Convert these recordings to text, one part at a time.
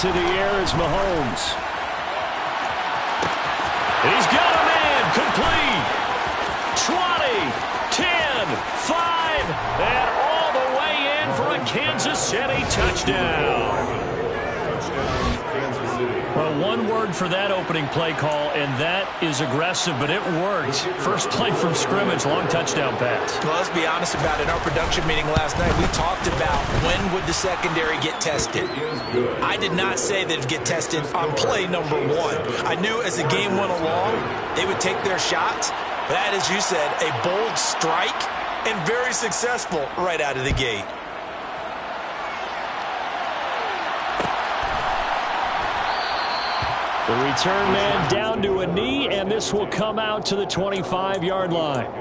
to the air is Mahomes. He's got a man. Complete. 20, 10, 5, and all the way in for a Kansas City touchdown. Well, one word for that opening play call, and that is aggressive, but it worked. First play from scrimmage, long touchdown pass. Well, let's be honest about it. In our production meeting last night, we talked about when would the secondary get tested. I did not say they'd get tested on play number 1. I knew as the game went along, they would take their shots. That, as you said, a bold strike and very successful right out of the gate. The return man down to a knee, and this will come out to the 25-yard line.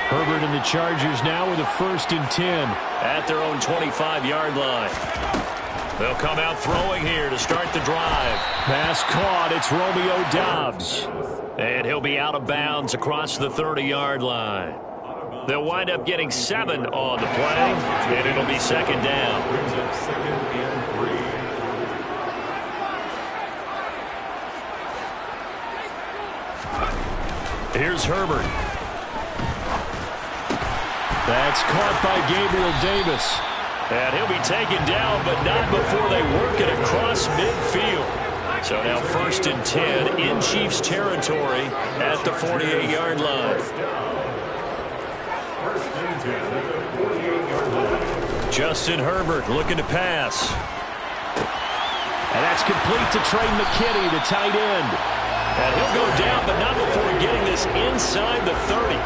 Herbert and the Chargers now with a 1st and 10 at their own 25-yard line. They'll come out throwing here to start the drive. Pass caught. It's Romeo Doubs. And he'll be out of bounds across the 30-yard line. They'll wind up getting 7 on the play, and it'll be 2nd down. Here's Herbert. That's caught by Gabriel Davis. And he'll be taken down, but not before they work it across midfield. So now 1st and 10 in Chiefs territory at the 48-yard line. Justin Herbert looking to pass. And that's complete to Trey McKinney, the tight end. And he'll go down, but not before getting this inside the 30.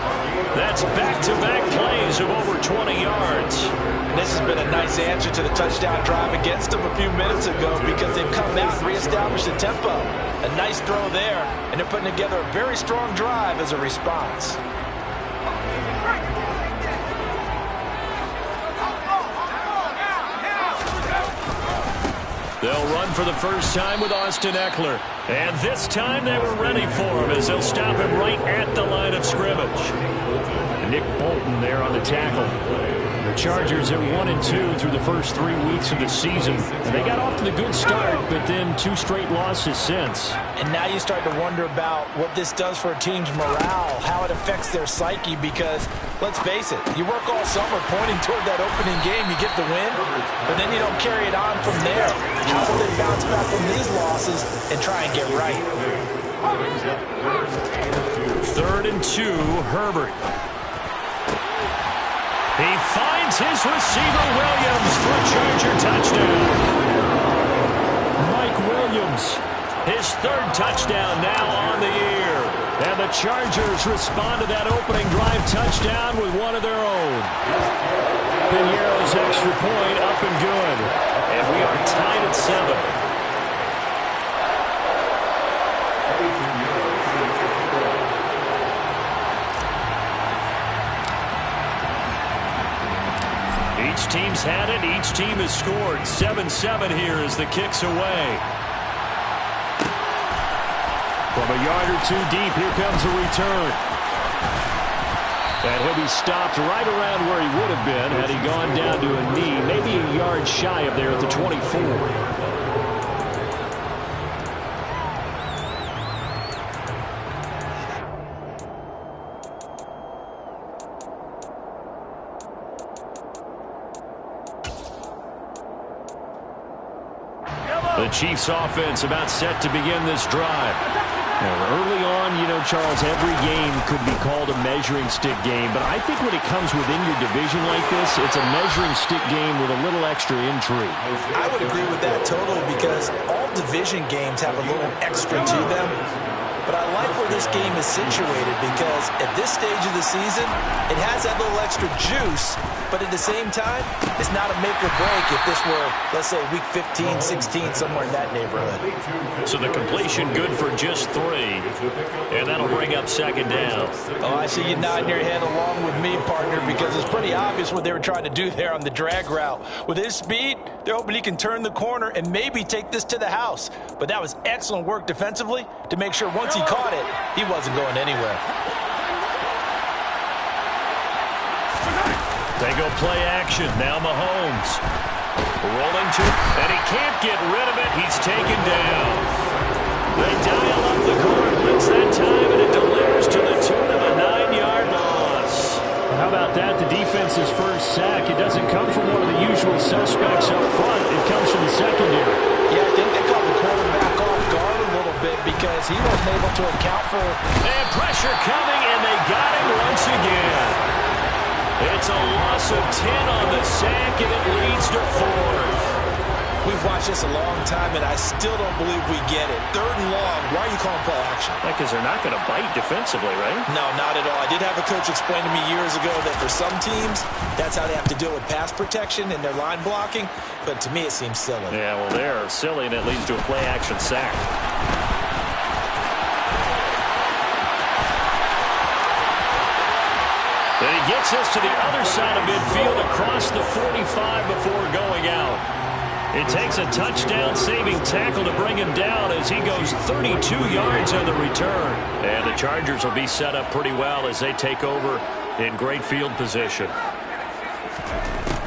That's back-to-back plays of over 20 yards. And this has been a nice answer to the touchdown drive against them a few minutes ago because they've come out and reestablished the tempo. A nice throw there, and they're putting together a very strong drive as a response. They'll run for the first time with Austin Eckler. And this time they were ready for him as they'll stop him right at the line of scrimmage. Nick Bolton there on the tackle. The Chargers are 1-2 through the first 3 weeks of the season. And they got off to the good start, but then 2 straight losses since. And now you start to wonder about what this does for a team's morale, how it affects their psyche, because let's face it, you work all summer pointing toward that opening game, you get the win, but then you don't carry it on from there. How will they bounce back from these losses and try and get right? 3rd and 2, Herbert. He finds his receiver, Williams, for a Charger touchdown. Mike Williams, his 3rd touchdown now on the year. And the Chargers respond to that opening drive touchdown with one of their own. Piñeiro's extra point up and good. And we are tied at 7. Each team's had it. Each team has scored. 7-7 here as the kick's away. From a yard or 2 deep, here comes a return. And he'll be stopped right around where he would have been had he gone down to a knee, maybe a yard shy of there at the 24. The Chiefs offense about set to begin this drive. Now, early on, you know, Charles, every game could be called a measuring stick game, but I think when it comes within your division like this, it's a measuring stick game with a little extra intrigue. I would agree with that totally because all division games have a little extra to them. But I like where this game is situated because at this stage of the season, it has that little extra juice, but at the same time, it's not a make or break if this were, let's say, week 15, 16, somewhere in that neighborhood. So the completion good for just 3, and that'll bring up second down. Oh, I see you nodding your head along with me, partner, because it's pretty obvious what they were trying to do there on the drag route. With his speed, they're hoping he can turn the corner and maybe take this to the house. But that was excellent work defensively to make sure once he caught it, he wasn't going anywhere. They go play action. Now Mahomes. Rolling to it, and he can't get rid of it. He's taken down. They dial up the corner blitz that time, and it delivers to the tune of a 9-yard loss. How about that? The defense's first sack. It doesn't come from one of the usual suspects up front. It comes from the secondary. Yeah, I think they caught the quarterback off guard a little bit because he wasn't able to account for... And pressure coming, and they got him once again. It's a loss of 10 on the sack, and it leads to 4th. We've watched this a long time, and I still don't believe we get it. 3rd and long. Why are you calling play action? Because they're not going to bite defensively, right? No, not at all. I did have a coach explain to me years ago that for some teams, that's how they have to deal with pass protection and their line blocking. But to me, it seems silly. Yeah, well, they're silly, and it leads to a play action sack. Then he gets us to the other side of midfield across the 45 before going out. It takes a touchdown-saving tackle to bring him down as he goes 32 yards on the return. And the Chargers will be set up pretty well as they take over in great field position.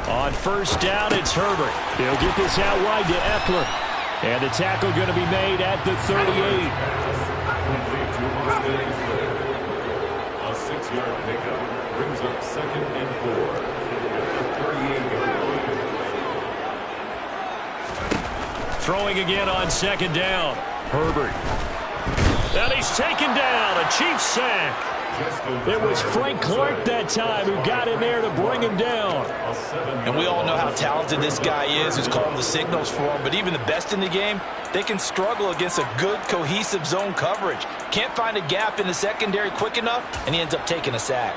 On first down, it's Herbert. He'll get this out wide to Eckler. And the tackle going to be made at the 38. A 6-yard pickup brings up 2nd and 4. Throwing again on second down. Herbert. And he's taken down. A Chiefs sack. It was Frank Clark that time who got in there to bring him down. And we all know how talented this guy is who's calling the signals for him. But even the best in the game, they can struggle against a good, cohesive zone coverage. Can't find a gap in the secondary quick enough, and he ends up taking a sack.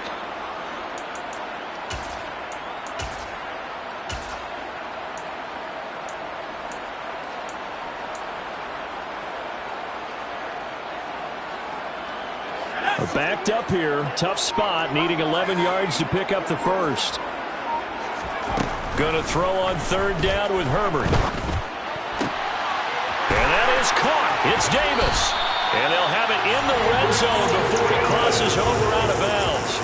Backed up here. Tough spot. Needing 11 yards to pick up the first. Going to throw on third down with Herbert. And that is caught. It's Davis. And they'll have it in the red zone before he crosses over out of bounds.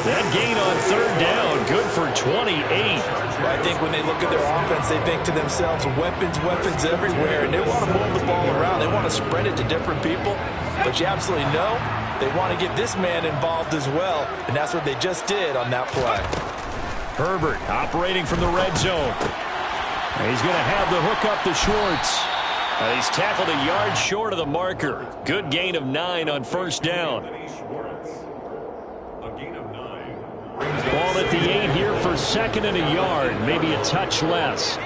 That gain on third down, good for 28. I think when they look at their offense, they think to themselves, weapons, weapons everywhere. And they want to move the ball around. They want to spread it to different people. But you absolutely know they want to get this man involved as well. And that's what they just did on that play. Herbert operating from the red zone. And he's going to have the hook up to Schwartz. He's tackled a yard short of the marker. Good gain of 9 on first down. Ball at the 8 here for 2nd and a yard. Maybe a touch less.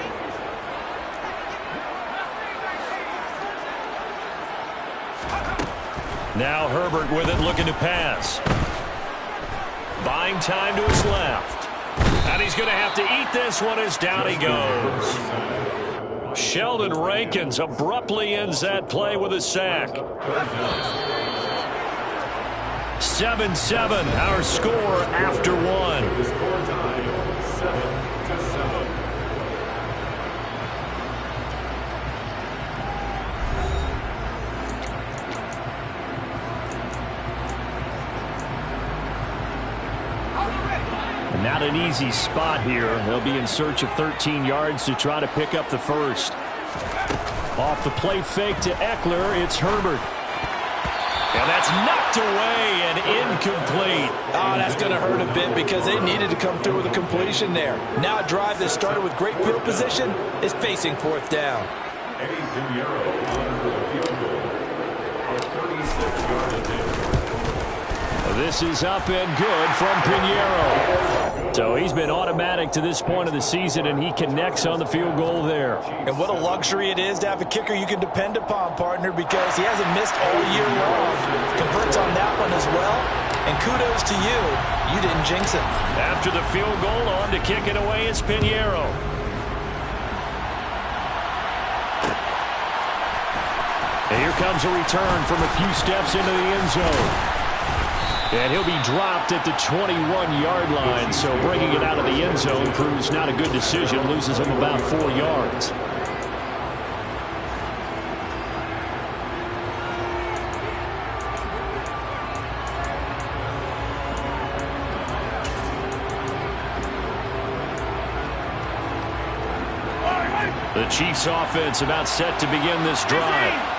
Now Herbert with it, looking to pass. Buying time to his left. And he's going to have to eat this one as down he goes. Sheldon Rankins abruptly ends that play with a sack. 7-7, our score after one. Score time, 7-7. Not an easy spot here. They'll be in search of 13 yards to try to pick up the first. Off the play fake to Eckler, it's Herbert. And that's knocked away and incomplete. Oh, that's going to hurt a bit because they needed to come through with a completion there. Now a drive that started with great field position is facing 4th down. Eddie Pinheiro on for the field goal. A 36-yard attempt. This is up and good from Pinheiro. So he's been automatic to this point of the season, and he connects on the field goal there. And what a luxury it is to have a kicker you can depend upon, partner, because he hasn't missed all year long. Converts on that one as well. And kudos to you. You didn't jinx it. After the field goal, on to kick it away is Pinheiro. And here comes a return from a few steps into the end zone. And he'll be dropped at the 21-yard line, so bringing it out of the end zone proves not a good decision, loses him about 4 yards. The Chiefs offense about set to begin this drive.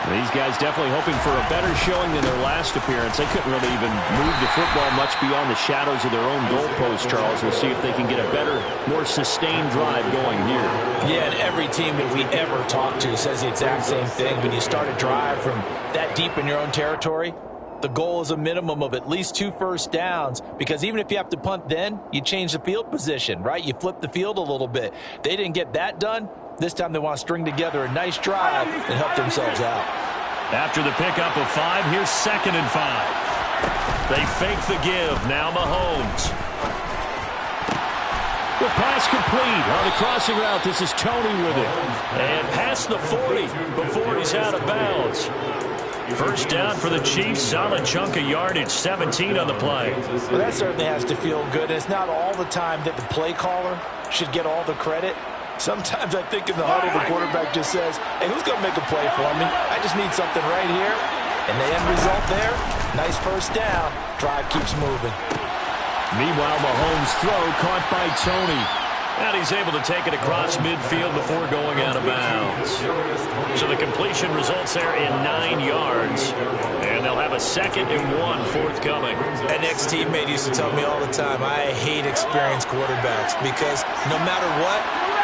These guys definitely hoping for a better showing than their last appearance. They couldn't really even move the football much beyond the shadows of their own goalpost, Charles. We'll see if they can get a better, more sustained drive going here. Yeah, and every team that we ever talk to says the exact same thing. When you start a drive from that deep in your own territory, the goal is a minimum of at least 2 first downs, because even if you have to punt then, you change the field position, right? You flip the field a little bit. They didn't get that done. This time they want to string together a nice drive and help themselves out. After the pickup of 5, here's 2nd and 5. They fake the give. Now Mahomes. The pass complete on the crossing route. This is Tony with it. And past the 40 before he's out of bounds. First down for the Chiefs. Solid chunk of yardage. 17 on the play. Well, that certainly has to feel good. It's not all the time that the play caller should get all the credit. Sometimes I think in the huddle, the quarterback just says, hey, who's going to make a play for me? I just need something right here. And the end result there, nice first down. Drive keeps moving. Meanwhile, Mahomes' throw caught by Tony. And he's able to take it across midfield before going out of bounds. So the completion results there in 9 yards. And they'll have a 2nd and 1 forthcoming. An ex-teammate used to tell me all the time, I hate experienced quarterbacks because no matter what,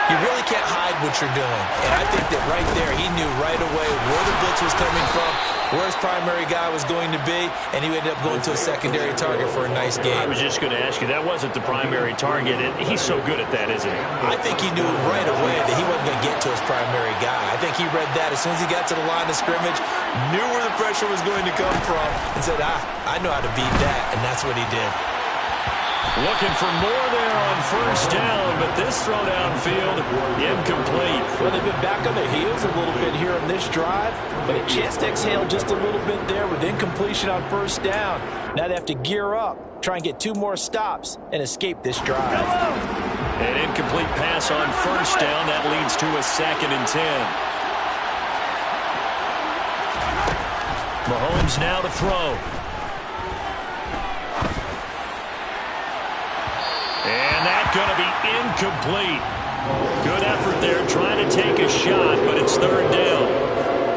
you really can't hide what you're doing. And I think that right there, he knew right away where the blitz was coming from, where his primary guy was going to be, and he ended up going to a secondary target for a nice game. I was just going to ask you, that wasn't the primary target, and he's so good at that, isn't he? I think he knew right away that he wasn't going to get to his primary guy. I think he read that as soon as he got to the line of scrimmage, knew where the pressure was going to come from, and said, I know how to beat that, and that's what he did. Looking for more there on first down, but this throw downfield, incomplete. Well, they've been back on their heels a little bit here on this drive, but a chance to exhale just a little bit there with incompletion on first down. Now they have to gear up, try and get 2 more stops, and escape this drive. An incomplete pass on first down. That leads to a 2nd and 10. Mahomes now to throw. And that's going to be incomplete. Good effort there trying to take a shot, but it's 3rd down.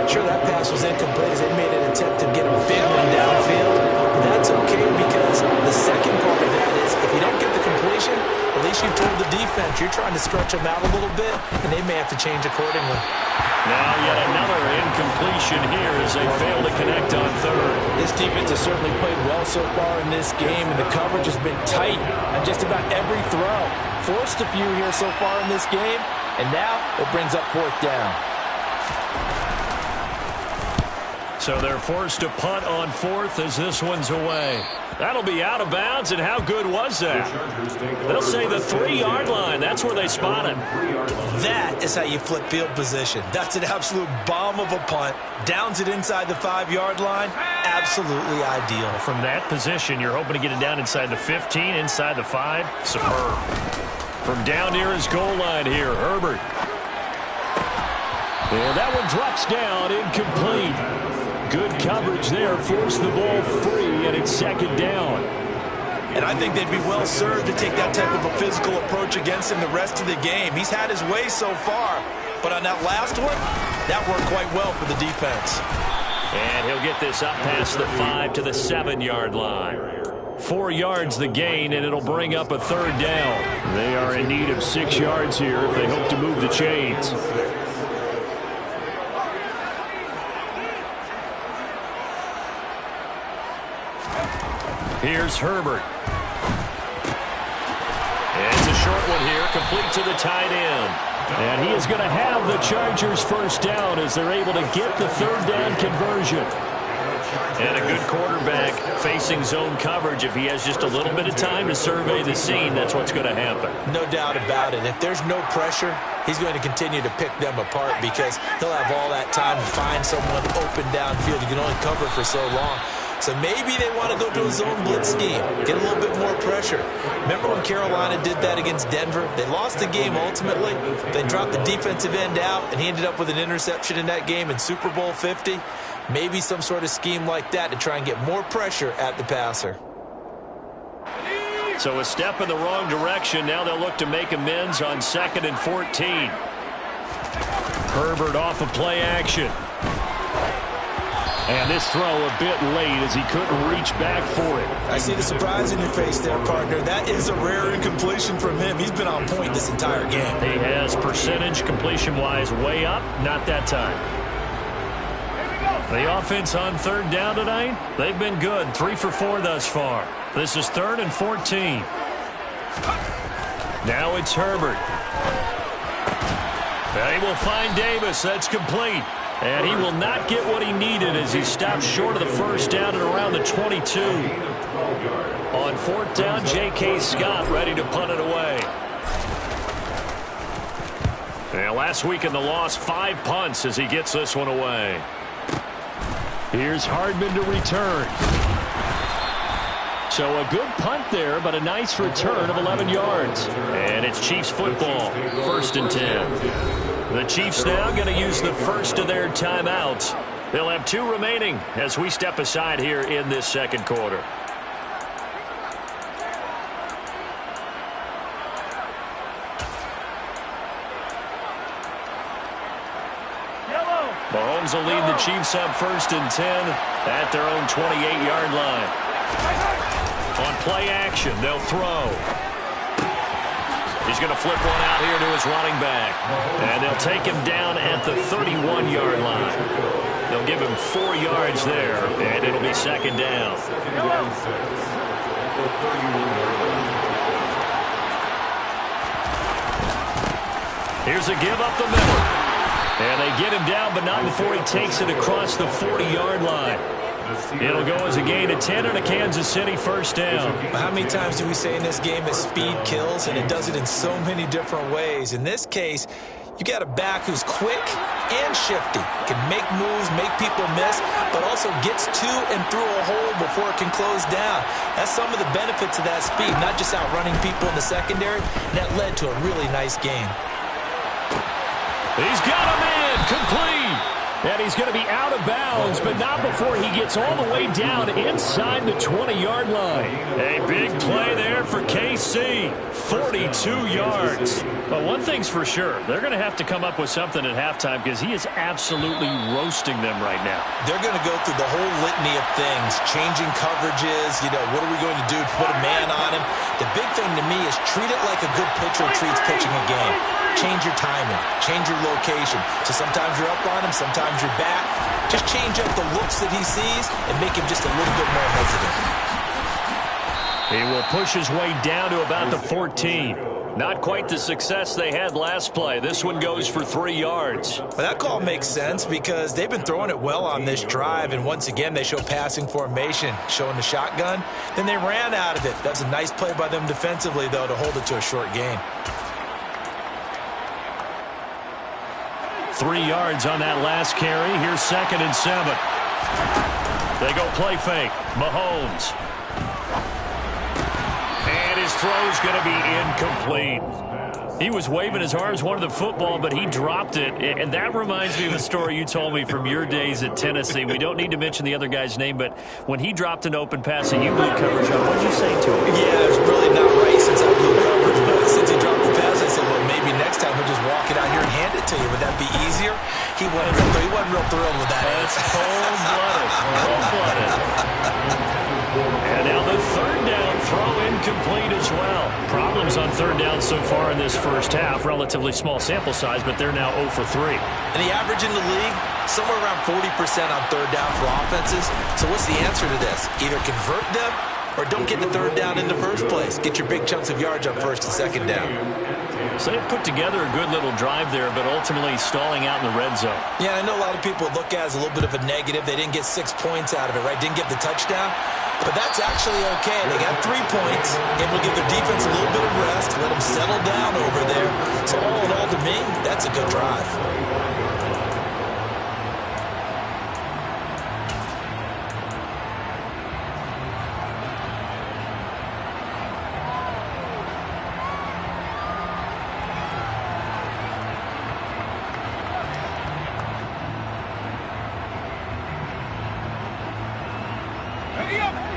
Sure, that pass was incomplete as they made an attempt to get a big one downfield. But that's okay because the second part of that is if you don't get the completion, at least you've told the defense you're trying to stretch them out a little bit, and they may have to change accordingly. Now yet another incompletion here as they fail to connect on 3rd. This defense has certainly played well so far in this game, and the coverage has been tight on just about every throw. Forced a few here so far in this game, and now it brings up 4th down. So they're forced to punt on 4th as this one's away. That'll be out of bounds, and how good was that? They'll say the 3-yard line. That's where they spot it. That is how you flip field position. That's an absolute bomb of a punt. Downs it inside the 5-yard line. Absolutely ideal. From that position, you're hoping to get it down inside the 15, inside the 5. Superb. From down near his goal line here, Herbert. And that one drops down, incomplete. Good coverage there, forced the ball free, and it's 2nd down. And I think they'd be well served to take that type of a physical approach against him the rest of the game. He's had his way so far, but on that last one, that worked quite well for the defense. And he'll get this up past the 5 to the 7-yard line. 4 yards the gain, and it'll bring up a 3rd down. They are in need of 6 yards here if they hope to move the chains. Here's Herbert. complete to the tight end. And he is going to have the Chargers first down as they're able to get the third down conversion. And a good quarterback facing zone coverage. If he has just a little bit of time to survey the scene, that's what's going to happen. No doubt about it. If there's no pressure, he's going to continue to pick them apart because he'll have all that time to find someone open downfield. You can only cover for so long. So maybe they want to go to a zone blitz scheme, get a little bit more pressure. Remember when Carolina did that against Denver? They lost the game ultimately. They dropped the defensive end out, and he ended up with an interception in that game in Super Bowl 50. Maybe some sort of scheme like that to try and get more pressure at the passer. So a step in the wrong direction. Now they'll look to make amends on 2nd and 14. Herbert off of play action. And this throw a bit late as he couldn't reach back for it. I see the surprise in your face there, partner. That is a rare incompletion from him. He's been on point this entire game. He has percentage completion-wise way up. Not that time. The offense on 3rd down tonight, they've been good. 3 for 4 thus far. This is 3rd and 14. Now it's Herbert. They will find Davis. That's complete. And he will not get what he needed as he stopped short of the first down at around the 22. On 4th down, J.K. Scott ready to punt it away. And last week in the loss, 5 punts as he gets this one away. Here's Hardman to return. So a good punt there, but a nice return of 11 yards. And it's Chiefs football, 1st and 10. The Chiefs now going to use the first of their timeouts. They'll have 2 remaining as we step aside here in this 2nd quarter. Mahomes will lead the Chiefs up 1st and 10 at their own 28-yard line. On play action, they'll throw. He's going to flip one out here to his running back. And they'll take him down at the 31-yard line. They'll give him 4 yards there, and it'll be 2nd down. Here's a give up the middle. And they get him down, but not before he takes it across the 40-yard line. It'll go as a gain of 10 and a Kansas City first down. How many times do we say in this game that speed kills, and it does it in so many different ways? In this case, you got a back who's quick and shifty, can make moves, make people miss, but also gets to and through a hole before it can close down. That's some of the benefits of that speed, not just outrunning people in the secondary. That led to a really nice game. He's got him in, complete. And he's going to be out of bounds, but not before he gets all the way down inside the 20-yard line. A big play there for KC, 42 yards. But one thing's for sure, they're going to have to come up with something at halftime because he is absolutely roasting them right now. They're going to go through the whole litany of things, changing coverages, what are we going to do to put a man on him? The big thing to me is treat it like a good pitcher treats pitching a game. Change your timing, change your location. So sometimes you're up on him, sometimes you're back. Just change up the looks that he sees and make him just a little bit more hesitant. He will push his way down to about the 14. Not quite the success they had last play. This one goes for 3 yards. Well, that call makes sense because they've been throwing it well on this drive, and once again they show passing formation, showing the shotgun. Then they ran out of it. That's a nice play by them defensively, though, to hold it to a short gain. 3 yards on that last carry. Here's 2nd and 7. They go play fake. Mahomes. And his throw's going to be incomplete. He was waving his arms, wanted the football, but he dropped it. And that reminds me of a story you told me from your days at Tennessee. We don't need to mention the other guy's name, but when he dropped an open pass and you blew coverage on, what did you say to him? Yeah, it's really not right since I blew coverage, but since he dropped the pass, I said, well, maybe next time he'll just walk it out here and hand it to you. Would that be easier? He wasn't real thrilled with that. That's cold-blooded. Cold-blooded. And now the 3rd down throw incomplete as well. Problems on 3rd down so far in this first half. Relatively small sample size, but they're now 0 for 3. And the average in the league, somewhere around 40% on 3rd down for offenses. So what's the answer to this? Either convert them or don't get the 3rd down in the first place. Get your big chunks of yards on 1st and 2nd down. So they put together a good little drive there, but ultimately stalling out in the red zone. Yeah, I know a lot of people look at it as a little bit of a negative. They didn't get 6 points out of it, right? Didn't get the touchdown. But that's actually okay. They got 3 points, and we'll give their defense a little bit of rest, let them settle down over there. So all in all, to me, that's a good drive.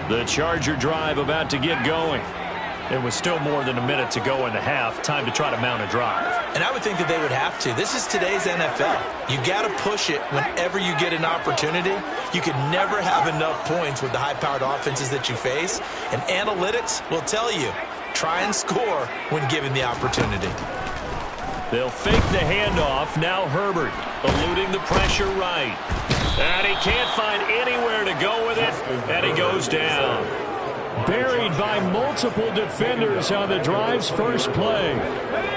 The Charger drive about to get going. It was still more than a minute to go in the half. Time to try to mount a drive. And I would think that they would have to. This is today's NFL. You got to push it whenever you get an opportunity. You can never have enough points with the high-powered offenses that you face. And analytics will tell you, try and score when given the opportunity. They'll fake the handoff. Now Herbert eluding the pressure right. And he can't find anywhere to go with it. And he goes down. Buried by multiple defenders on the drive's first play.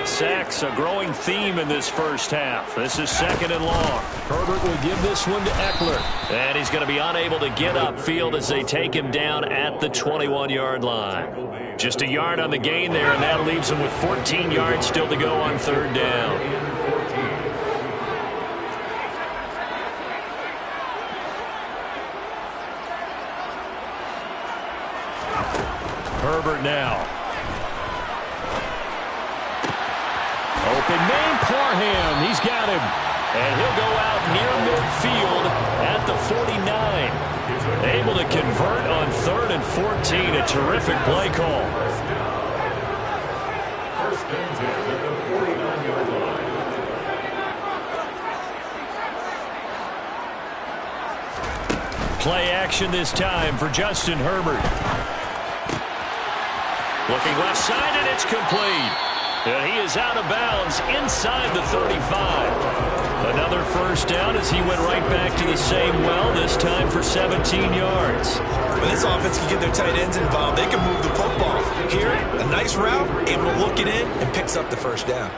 Sacks, a growing theme in this first half. This is 2nd and long. Herbert will give this one to Eckler. And he's going to be unable to get upfield as they take him down at the 21-yard line. Just a yard on the gain there, and that leaves him with 14 yards still to go on 3rd down. Herbert now. Open man, Parham. He's got him. And he'll go out near midfield at the 49. Able to convert on 3rd and 14. A terrific play call. First and 10 at the 49-yard line. Play action this time for Justin Herbert. Looking left side, and it's complete. And he is out of bounds inside the 35. Another first down as he went right back to the same well, this time for 17 yards. When this offense can get their tight ends involved, they can move the football. Here, a nice route, able to look it in, and picks up the first down.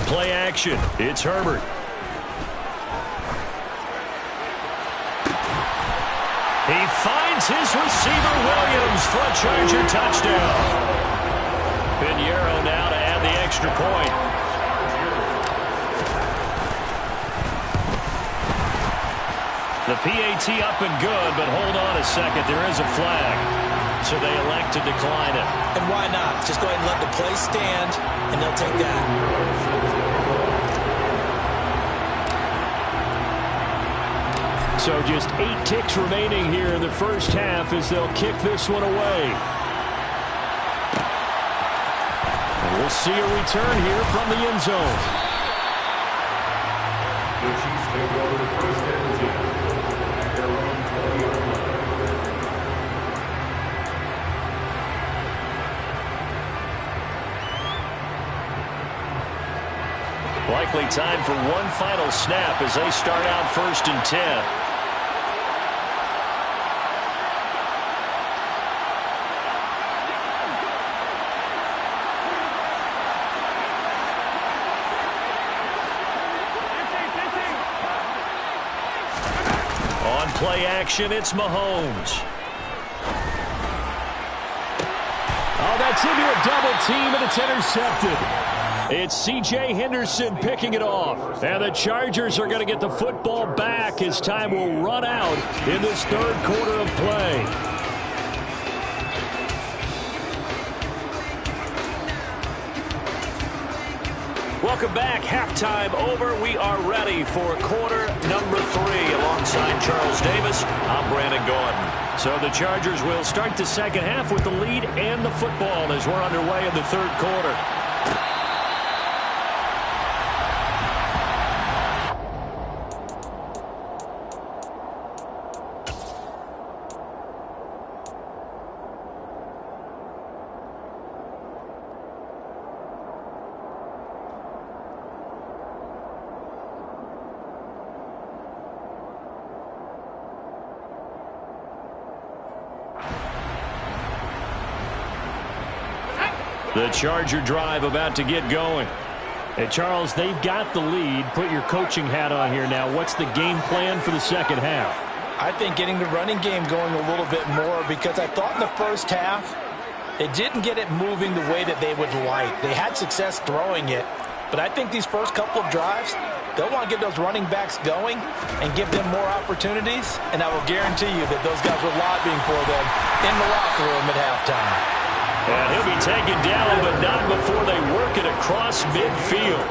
Play action. It's Herbert. He finds his receiver, Williams, for a Charger touchdown. Pinheiro now to add the extra point. The PAT up and good, but hold on a second. There is a flag. So they elect to decline it. And why not? Just go ahead and let the play stand, and they'll take that. So just 8 ticks remaining here in the first half as they'll kick this one away. And we'll see a return here from the end zone. The Chiefs take over the first and 10 at their own 20-yard line. Likely time for one final snap as they start out 1st and 10. On play action, it's Mahomes. Oh, that's into a double team, and it's intercepted. It's C.J. Henderson picking it off. And the Chargers are going to get the football back as time will run out in this 3rd quarter of play. Welcome back. Halftime over. We are ready for quarter number 3. Alongside Charles Davis, I'm Brandon Gordon. So the Chargers will start the 2nd half with the lead and the football as we're underway in the 3rd quarter. The Charger drive about to get going. Hey, Charles, they've got the lead. Put your coaching hat on here now. What's the game plan for the second half? I think getting the running game going a little bit more, because I thought in the first half they didn't get it moving the way that they would like. They had success throwing it, but I think these first couple of drives, they'll want to get those running backs going and give them more opportunities, and I will guarantee you that those guys were lobbying for them in the locker room at halftime. And he'll be taken down, but not before they work it across midfield.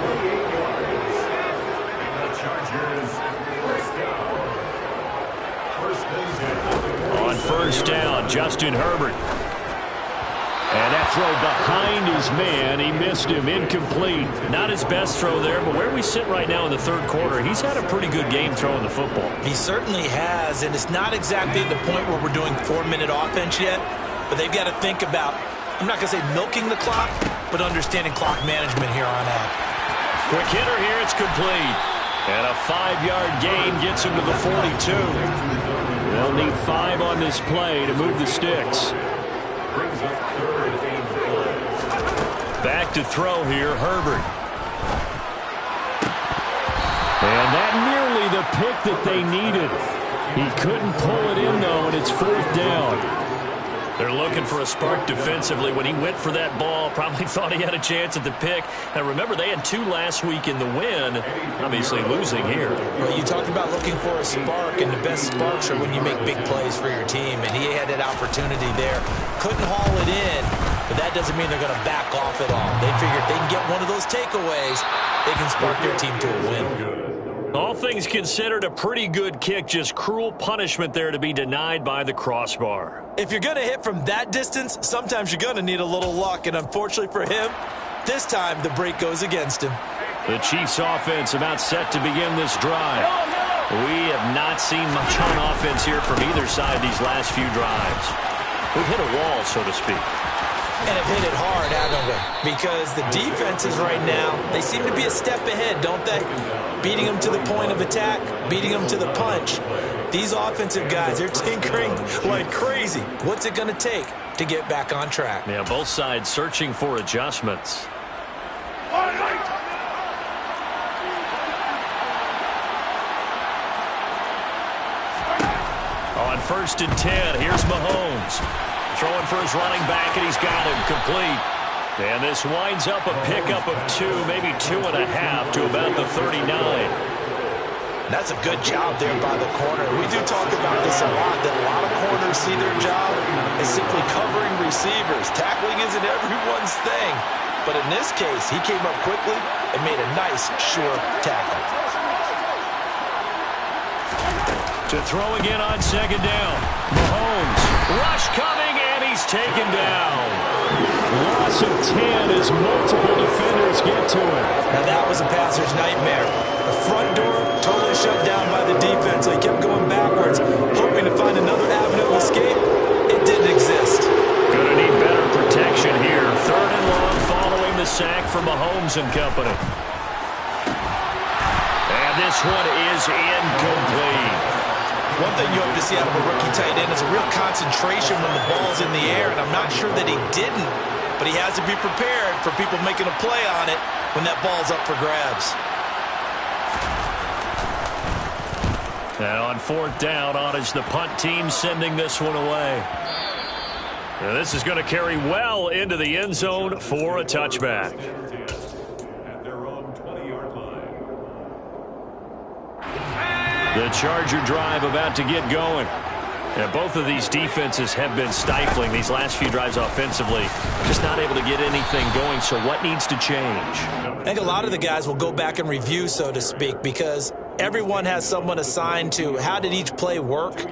The Chargers first down. On first down, Justin Herbert. And that throw behind his man, he missed him, incomplete. Not his best throw there, but where we sit right now in the third quarter, he's had a pretty good game throwing the football. He certainly has, and it's not exactly at the point where we're doing 4-minute offense yet, but they've got to think about, I'm not going to say milking the clock, but understanding clock management here on out. Quick hitter here, it's complete. And a 5-yard gain gets him to the 42. They'll need 5 on this play to move the sticks. Back to throw here, Herbert. And that nearly the pick that they needed. He couldn't pull it in, though, and it's fourth down. They're looking for a spark defensively. When he went for that ball, probably thought he had a chance at the pick. Now, remember, they had 2 last week in the win, obviously losing here. Well, you talked about looking for a spark, and the best sparks are when you make big plays for your team, and he had that opportunity there. Couldn't haul it in, but that doesn't mean they're going to back off at all. They figured if they can get one of those takeaways, they can spark their team to a win. All things considered, a pretty good kick, just cruel punishment there to be denied by the crossbar. If you're going to hit from that distance, sometimes you're going to need a little luck, and unfortunately for him, this time the break goes against him. The Chiefs offense about set to begin this drive. We have not seen much on offense here from either side these last few drives. We've hit a wall, so to speak. And have hit it hard, haven't we? Because the defenses right now, they seem to be a step ahead, don't they? Beating them to the point of attack, beating them to the punch. These offensive guys, they're tinkering like crazy. What's it going to take to get back on track? Yeah, both sides searching for adjustments. On first and 10, here's Mahomes. Throwing for his running back, and he's got him complete. And this winds up a pickup of 2, maybe 2.5 to about the 39. That's a good job there by the corner. We do talk about this a lot, that a lot of corners see their job as simply covering receivers. Tackling isn't everyone's thing. But in this case, he came up quickly and made a nice, sure tackle. To throw again on second down. Mahomes, rush coming, and he's taken down. Loss of 10 as multiple defenders get to him. Now that was a passer's nightmare. The front door totally shut down by the defense. So he kept going backwards, hoping to find another avenue of escape. It didn't exist. Gonna need better protection here. 3rd and long following the sack from Mahomes and company. And this one is incomplete. One thing you hope to see out of a rookie tight end is a real concentration when the ball's in the air, and I'm not sure that he didn't, but he has to be prepared for people making a play on it when that ball's up for grabs. And on 4th down, on is the punt team sending this one away. And this is going to carry well into the end zone for a touchback. At their own 20-yard line. The Charger drive about to get going. And both of these defenses have been stifling these last few drives offensively. Just not able to get anything going, so what needs to change? I think a lot of the guys will go back and review, so to speak, because everyone has someone assigned to how did each play work.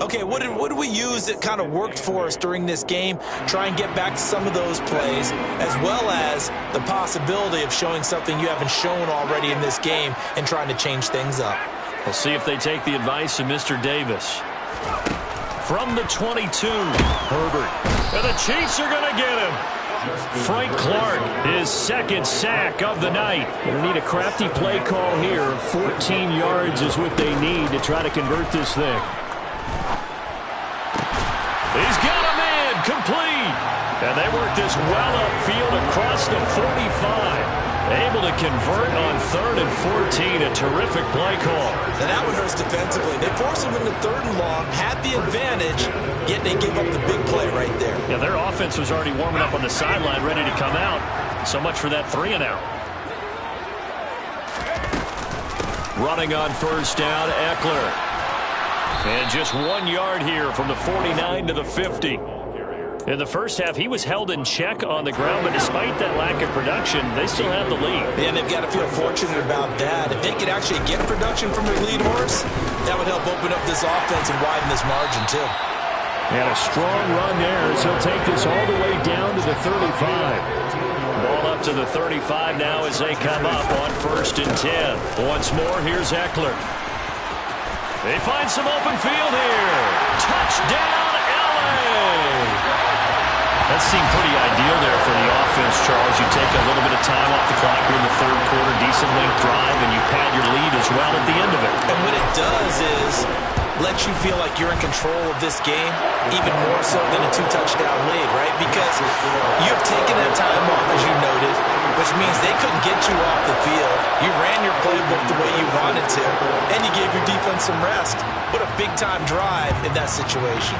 Okay, what did we use that kind of worked for us during this game? Try and get back to some of those plays, as well as the possibility of showing something you haven't shown already in this game and trying to change things up. We'll see if they take the advice of Mr. Davis. From the 22, Herbert. And the Chiefs are going to get him. Frank Clark, his 2nd sack of the night. They need a crafty play call here. 14 yards is what they need to try to convert this thing. He's got him in, complete. And they work this well upfield across the 45. Able to convert on 3rd and 14. A terrific play call. And that one hurts defensively. They force them into 3rd and long, had the advantage, yet they give up the big play right there. Yeah, their offense was already warming up on the sideline, ready to come out. So much for that 3 and out. Running on 1st down, Eckler. And just 1 yard here from the 49 to the 50. In the first half, he was held in check on the ground, but despite that lack of production, they still have the lead. And they've got to feel fortunate about that. If they could actually get production from their lead horse, that would help open up this offense and widen this margin, too. And a strong run there as he'll take this all the way down to the 35. Ball up to the 35 now as they come up on 1st and 10. Once more, here's Eckler. They find some open field here. Touchdown, L.A. That seemed pretty ideal there for the offense, Charles. You take a little bit of time off the clock here in the 3rd quarter, decent length drive, and you pad your lead as well at the end of it. And what it does is let you feel like you're in control of this game, even more so than a 2-touchdown lead, right? Because you've taken that time off, as you noted, which means they couldn't get you off the field. You ran your playbook the way you wanted to, and you gave your defense some rest. What a big-time drive in that situation.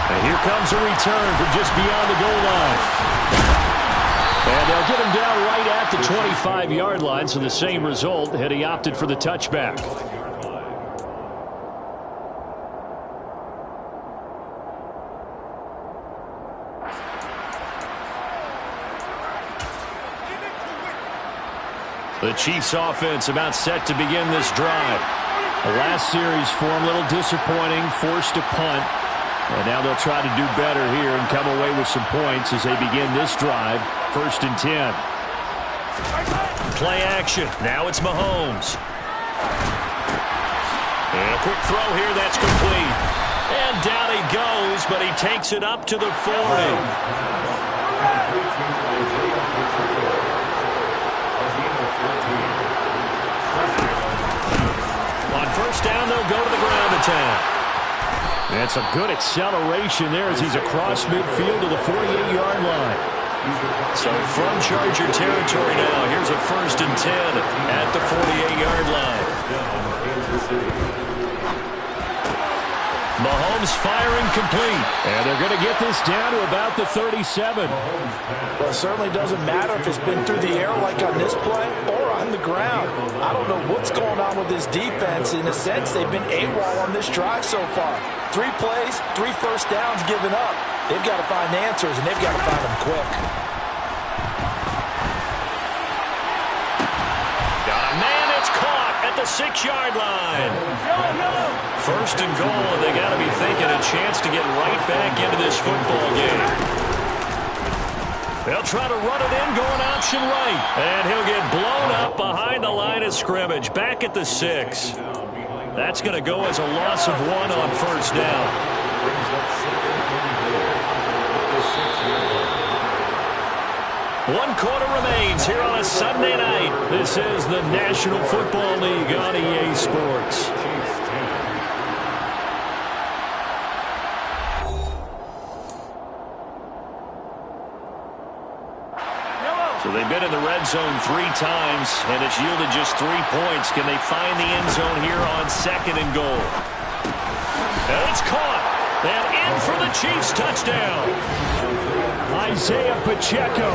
And here comes a return from just beyond the goal line. And they'll get him down right at the 25-yard line, so the same result had he opted for the touchback. The Chiefs offense about set to begin this drive. The last series for him, a little disappointing, forced to punt. And now they'll try to do better here and come away with some points as they begin this drive. 1st and 10. Play action. Now it's Mahomes. And a quick throw here. That's complete. And down he goes, but he takes it up to the 40. On 1st down, they'll go to the ground attack. And some good acceleration there as he's across midfield to the 48-yard line. So from Charger territory now, here's a 1st and 10 at the 48-yard line. Mahomes firing complete. And they're going to get this down to about the 37. Well, it certainly doesn't matter if it's been through the air like on this play or on the ground. I don't know what's going on with this defense. In a sense, they've been AWOL on this drive so far. 3 plays, 3 first downs given up. They've got to find answers, and they've got to find them quick. Got a man, it's caught at the 6-yard line. 1st and goal, and they got to be thinking a chance to get right back into this football game. They'll try to run it in, going option right. And he'll get blown up behind the line of scrimmage, back at the 6. That's going to go as a loss of 1 on 1st down. One quarter remains here on a Sunday night. This is the National Football League on EA Sports. So they've been in the red zone 3 times, and it's yielded just 3 points. Can they find the end zone here on 2nd and goal? And it's caught. And in for the Chiefs touchdown. Isaiah Pacheco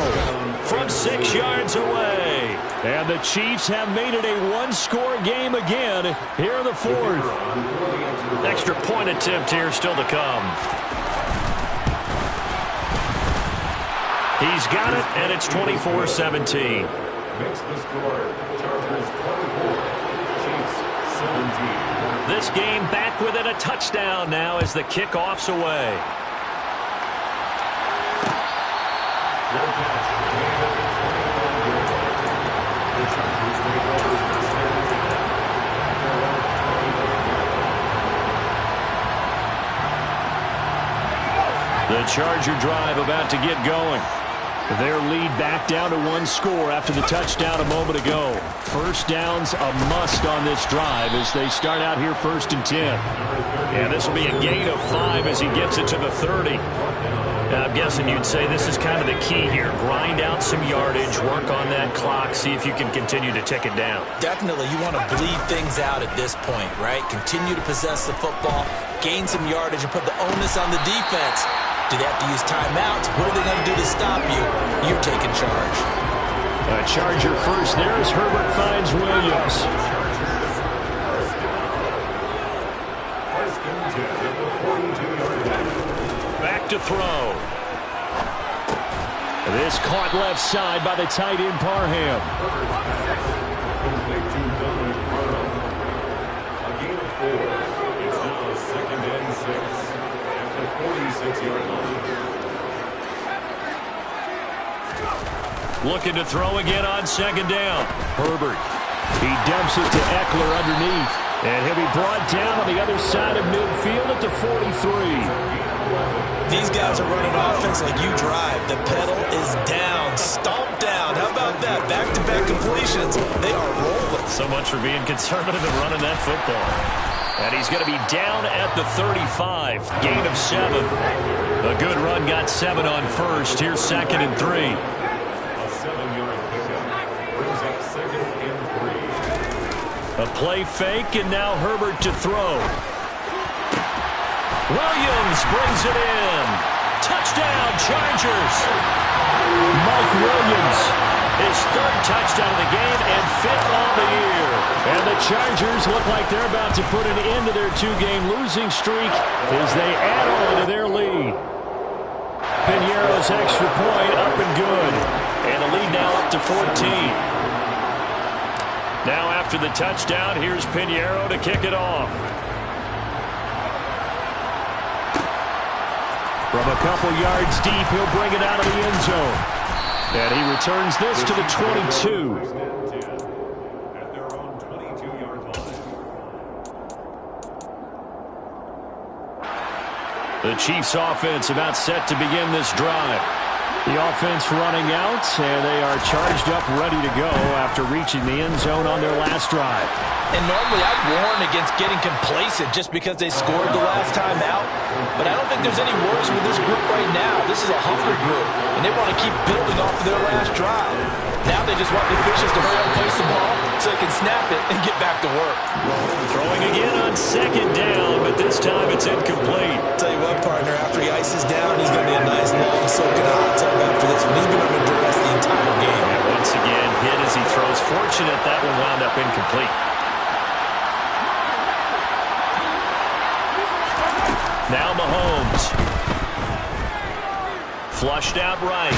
from 6 yards away. And the Chiefs have made it a 1-score game again here in the 4th. Extra point attempt here still to come. He's got it, and it's 24-17. Makes the score. Chargers 24, Chiefs 17. This game back within a touchdown now as the kickoff's away. The Charger drive about to get going. Their lead back down to one score after the touchdown a moment ago. First down's a must on this drive as they start out here 1st and 10. Yeah, this will be a gain of 5 as he gets it to the 30. Now, I'm guessing you'd say this is kind of the key here. Grind out some yardage, work on that clock, see if you can continue to tick it down. Definitely, you want to bleed things out at this point, right? Continue to possess the football, gain some yardage, and put the onus on the defense. Do they have to use timeouts? What are they going to do to stop you? You're taking charge. A Charger first there as Herbert finds Williams. Back to throw. This caught left side by the tight end Parham. A gain of 4. It's now 2nd and 6 at the 46-yard line. Looking to throw again on 2nd down. Herbert. He dumps it to Eckler underneath. And he'll be brought down on the other side of midfield at the 43. These guys are running offense like you drive. The pedal is down, stomp down. How about that? Back-to-back completions. They are rolling. So much for being conservative and running that football. And he's going to be down at the 35. Gain of 7. A good run got 7 on first. Here's 2nd and 3. A 7-yard pickup brings up 2nd and 3. A play fake, and now Herbert to throw. Williams brings it in. Touchdown, Chargers. Mike Williams. His 3rd touchdown of the game and 5th on the year. And the Chargers look like they're about to put an end to their 2-game losing streak as they add on to their lead. Piñeiro's extra point up and good. And the lead now up to 14. Now after the touchdown, here's Piñeiro to kick it off. From a couple yards deep, he'll bring it out of the end zone. And he returns this to the 22. At their own 22-yard line. The Chiefs offense about set to begin this drive. The offense running out, and they are charged up, ready to go after reaching the end zone on their last drive. And normally I'd warn against getting complacent just because they scored the last time out. But I don't think there's any worries with this group right now. This is a hungry group, and they want to keep building off of their last drive. Now they just want the officials to hurry up and place the ball so they can snap it and get back to work. Throwing again on 2nd down, but this time it's incomplete. Tell you what, partner, after he ices down, he's going to be a nice long soaking hot tub after this one. He's been under duress the entire game. And once again, hit as he throws. Fortunate that one wound up incomplete. Now Mahomes. Flushed out right.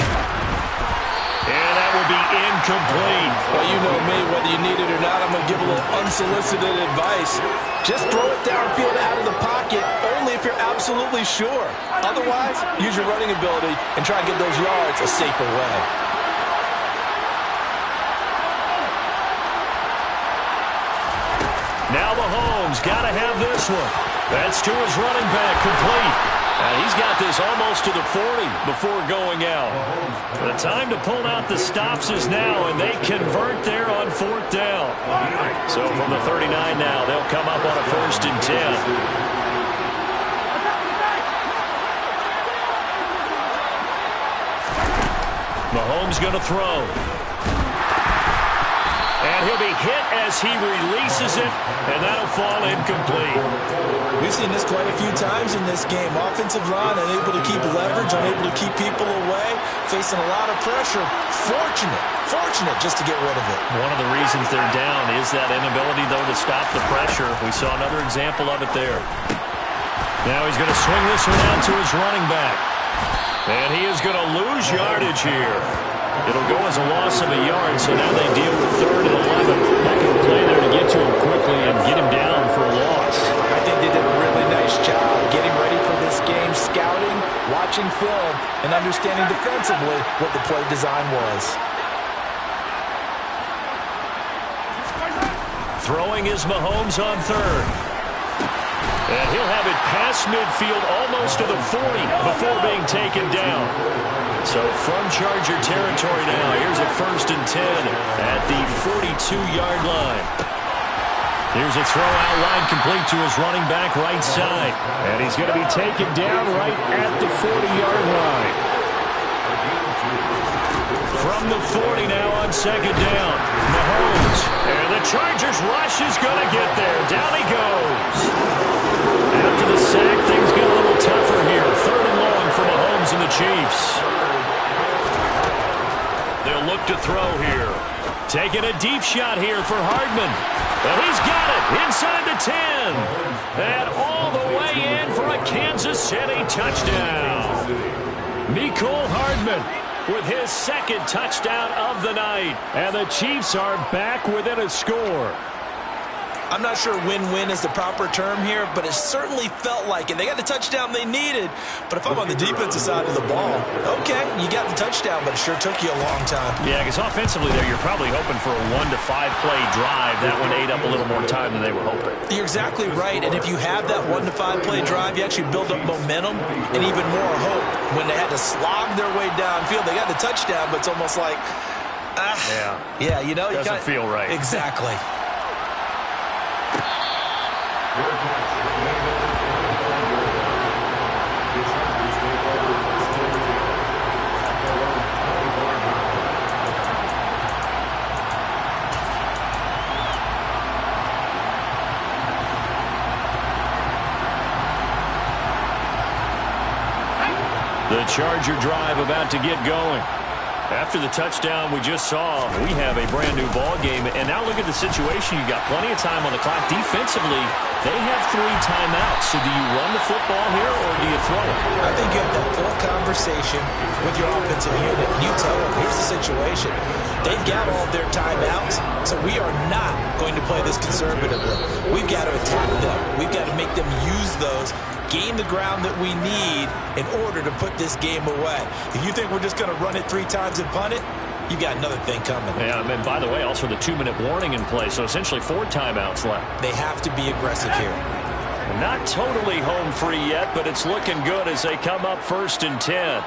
And that will be incomplete. Well, you know me, whether you need it or not, I'm going to give a little unsolicited advice. Just throw it downfield out of the pocket, only if you're absolutely sure. Otherwise, use your running ability and try and get those yards a safer way. Now Mahomes got to have this one. That's to his running back, complete. And he's got this almost to the 40 before going out. The time to pull out the stops is now, and they convert there on 4th down. So from the 39 now, they'll come up on a 1st and 10. Mahomes going to throw. And he'll be hit as he releases it, and that'll fall incomplete. We've seen this quite a few times in this game. Offensive line unable to keep leverage, unable to keep people away, facing a lot of pressure. Fortunate just to get rid of it. One of the reasons they're down is that inability, though, to stop the pressure. We saw another example of it there. Now he's going to swing this one out to his running back. And he is going to lose yardage here. It'll go as a loss of a yard, so now they deal with 3rd and 11. Heck of a play there to get to him quickly and get him down for a loss. I think they did a really nice job getting ready for this game, scouting, watching film, and understanding defensively what the play design was. Throwing is Mahomes on 3rd. And he'll have it past across midfield almost to the 40 before being taken down. So from Charger territory now, here's a 1st and 10 at the 42-yard line. Here's a throw out line complete to his running back right side. And he's going to be taken down right at the 40-yard line. From the 40 now on 2nd down. Mahomes. And the Chargers rush is going to get there. Down he goes. After the sack, things get a little tougher here. 3rd and long for Mahomes and the Chiefs. They'll look to throw here. Taking a deep shot here for Hardman. And he's got it inside the 10. And all the way in for a Kansas City touchdown. Mecole Hardman with his 2nd touchdown of the night. And the Chiefs are back within a score. I'm not sure win-win is the proper term here, but it certainly felt like it. They got the touchdown they needed, but if I'm on the defensive side of the ball, okay, you got the touchdown, but it sure took you a long time. Yeah, because offensively there, you're probably hoping for a 1 to 5 play drive. That one ate up a little more time than they were hoping. You're exactly right, and if you have that 1 to 5 play drive, you actually build up momentum and even more hope. When they had to slog their way downfield, they got the touchdown, but it's almost like, yeah, you know, doesn't feel right. Exactly. The Charger drive about to get going. After the touchdown we just saw, we have a brand new ball game. And now look at the situation. You got plenty of time on the clock. Defensively, they have 3 timeouts. So do you run the football here or do you throw it? I think you have that full conversation with your offensive unit. You tell them, here's the situation. They've got all their timeouts, so we are not going to play this conservatively. We've got to attack them. We've got to make them use those, gain the ground that we need in order to put this game away. If you think we're just going to run it 3 times and punt it, you got another thing coming. Yeah, and by the way, also the 2-minute warning in play, so essentially 4 timeouts left. They have to be aggressive here. Not totally home free yet, but it's looking good as they come up 1st and 10.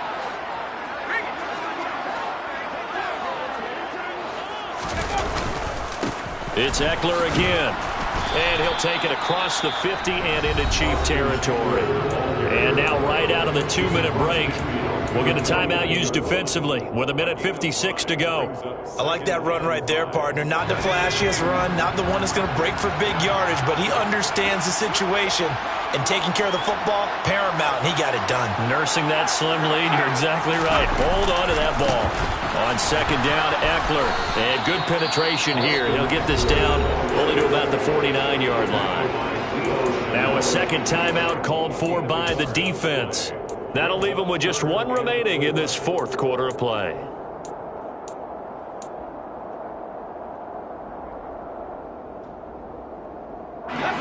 It's Eckler again. And he'll take it across the 50 and into Chief territory. And now right out of the 2-minute break, we'll get a timeout used defensively with 1:56 to go. I like that run right there, partner. Not the flashiest run, not the one that's going to break for big yardage, but he understands the situation. And taking care of the football, paramount, and he got it done. Nursing that slim lead, you're exactly right. Hold on to that ball. On 2nd down, Eckler. And good penetration here. He'll get this down only to about the 49-yard line. Now a 2nd timeout called for by the defense. That'll leave them with just 1 remaining in this 4th quarter of play.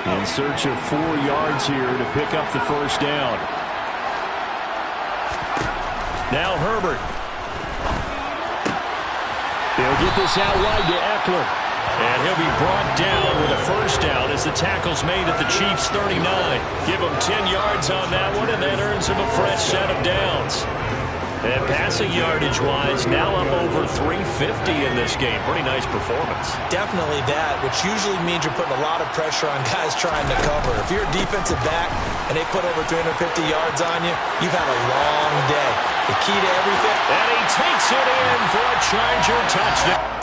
In search of 4 yards here to pick up the 1st down. Now Herbert. They'll get this out wide to Eckler. And he'll be brought down with a 1st down as the tackle's made at the Chiefs' 39. Give him 10 yards on that one, and that earns him a fresh set of downs. And passing yardage-wise, now up over 350 in this game. Pretty nice performance. Definitely that, which usually means you're putting a lot of pressure on guys trying to cover. If you're a defensive back and they put over 350 yards on you, you've had a long day. The key to everything. And he takes it in for a Charger touchdown.